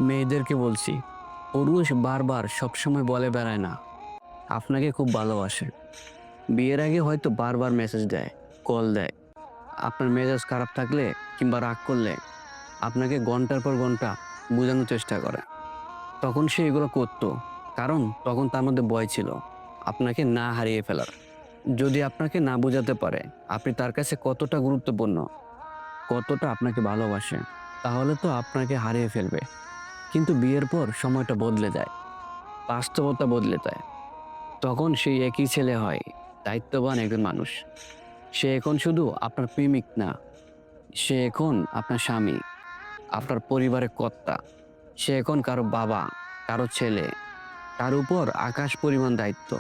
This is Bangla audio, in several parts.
মেয়েদেরকে বলছি, পুরুষ বারবার সবসময় বলে বেড়ায় না আপনাকে খুব ভালোবাসে। বিয়ের আগে হয়তো বারবার মেসেজ দেয়, কল দেয়। আপনার মেজাজ খারাপ থাকলে কিংবা রাগ করলে আপনাকে ঘন্টার পর ঘন্টা বোঝানোর চেষ্টা করে। তখন সে এগুলো করতো কারণ তখন তার মধ্যে ভয় ছিল আপনাকে না হারিয়ে ফেলার। যদি আপনাকে না বোঝাতে পারে আপনি তার কাছে কতটা গুরুত্বপূর্ণ, কতটা আপনাকে ভালোবাসে, তাহলে তো আপনাকে হারিয়ে ফেলবে। কিন্তু বিয়ের পর সময়টা বদলে যায়, বাস্তবতা বদলে যায়। তখন সেই একই ছেলে হয় দায়িত্ববান একজন মানুষ। সে এখন শুধু আপনার প্রেমিক না, সে এখন আপনার স্বামী, আপনার পরিবারের কর্তা। সে এখন কারো বাবা, কারো ছেলে, তার উপর আকাশ পরিমাণ দায়িত্ব।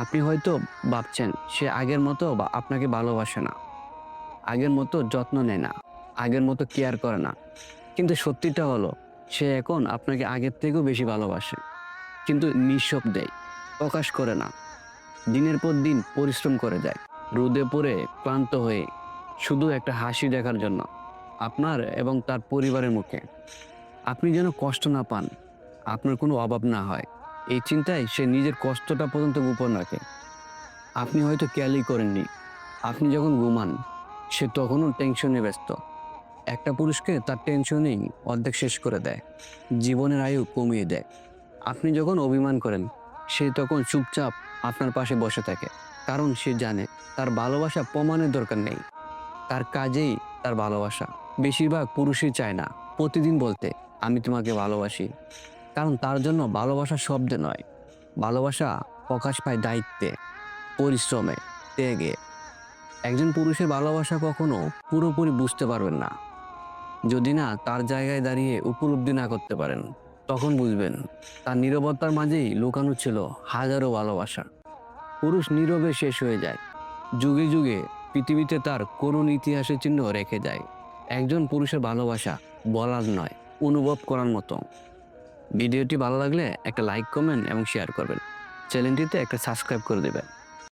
আপনি হয়তো ভাবছেন সে আগের মতো বা আপনাকে ভালোবাসে না, আগের মতো যত্ন নেয় না, আগের মতো কেয়ার করে না। কিন্তু সত্যিটা হলো সে এখন আপনাকে আগের থেকেও বেশি ভালোবাসে, কিন্তু নিঃশব্দে, প্রকাশ করে না। দিনের পর দিন পরিশ্রম করে যায়, রোদে পড়ে ক্লান্ত হয়ে, শুধু একটা হাসি দেখার জন্য আপনার এবং তার পরিবারের মুখে। আপনি যেন কষ্ট না পান, আপনার কোনো অভাব না হয়, এই চিন্তায় সে নিজের কষ্টটা পর্যন্ত গোপন রাখে। আপনি হয়তো খেয়ালই করেননি, আপনি যখন ঘুমান সে তখনও টেনশনে ব্যস্ত। একটা পুরুষকে তার টেনশনেই অর্ধেক শেষ করে দেয়, জীবনের আয়ু কমিয়ে দেয়। আপনি যখন অভিমান করেন সে তখন চুপচাপ আপনার পাশে বসে থাকে, কারণ সে জানে তার ভালোবাসা প্রমাণের দরকার নেই, তার কাজেই তার ভালোবাসা। বেশিরভাগ পুরুষই চায় না প্রতিদিন বলতে আমি তোমাকে ভালোবাসি, কারণ তার জন্য ভালোবাসা শব্দে নয়, ভালোবাসা প্রকাশ পায় দায়িত্বে, পরিশ্রমে, ত্যাগে। একজন পুরুষের ভালোবাসা কখনো পুরোপুরি বুঝতে পারবেন না যদি না তার জায়গায় দাঁড়িয়ে উপলব্ধি না করতে পারেন। তখন বুঝবেন তার নীরবতার মাঝেই লুকানো ছিল হাজারো ভালোবাসা। পুরুষ নীরবে শেষ হয়ে যায়, যুগে যুগে পৃথিবীতে তার করুণ ইতিহাসের চিহ্ন রেখে যায়। একজন পুরুষের ভালোবাসা বলার নয়, অনুভব করার মতো। ভিডিওটি ভালো লাগলে একটা লাইক, কমেন্ট এবং শেয়ার করবেন। চ্যানেলটিতে একটা সাবস্ক্রাইব করে দেবেন।